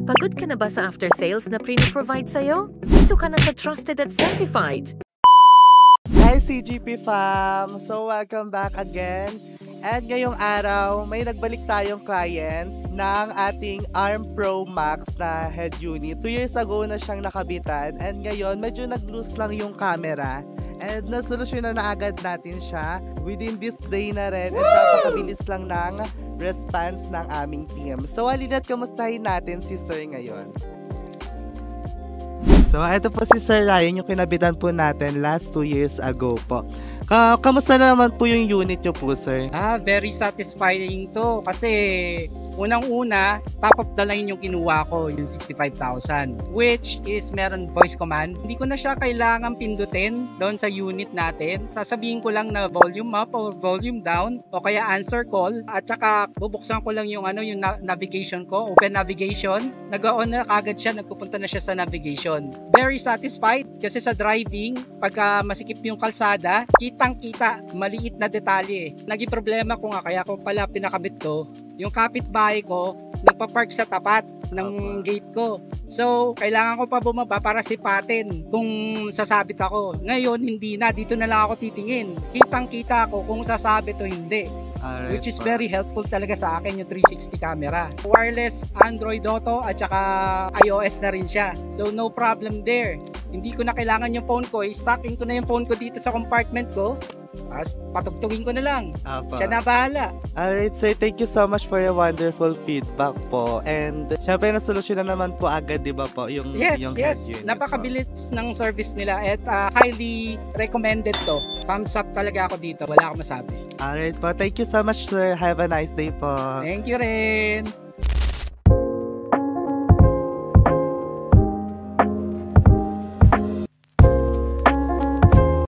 Pagod ka na ba sa after-sales na pre-provide sa'yo? Dito ka na sa Trusted at Certified. Hi CGP fam! So welcome back again. And ngayong araw, may nagbalik tayong client ng ating ARM Pro Max na head unit. 2 years ago na siyang nakabitan and ngayon medyo nag-loose lang yung camera. And nasolusyonan na agad natin siya within this day na rin at napakabilis lang ng response ng aming team. So halina't kamustahin natin si Sir ngayon. So, ito po si Sir Ryan, yung kinabitan po natin last 2 years ago po. Kamusta na naman po yung unit nyo po, Sir? Very satisfying to kasi unang-una, top of the line yung kinuha ko, yung 65,000, which is meron voice command. Hindi ko na siya kailangan pindutin doon sa unit natin. Sasabihin ko lang na volume up or volume down o kaya answer call at saka bubuksan ko lang yung yung navigation ko, open navigation. Nag-on na kagad siya, nagpupunta na siya sa navigation. Very satisfied kasi sa driving, pagka masikip yung kalsada, kitang-kita, maliit na detalye. Naging problema ko nga, kaya ko pala pinakabit ko, yung kapitbahay ko, nagpa-park sa tapat ng gate ko. So, kailangan ko pa bumaba para sipatin kung sasabit ako. Ngayon, hindi na. Dito na lang ako titingin. Kitang-kita ako kung sasabit o hindi. Alright, which is very helpful talaga sa akin yung 360 camera. Wireless Android Auto at saka iOS na rin siya. So no problem there. Hindi ko na kailangan yung phone ko. I-stocking ko na yung phone ko dito sa compartment ko. Tapos patugtugin ko na lang. Siya na bahala. Alright sir, thank you so much for your wonderful feedback po. And syempre nasolusyon na naman po agad, di ba po? Yung yes. head unit Napakabilis ng service nila at highly recommended to. Thumbs up talaga ako dito. Wala akong masabi. Alright po, thank you so much sir. Have a nice day po. Thank you rin.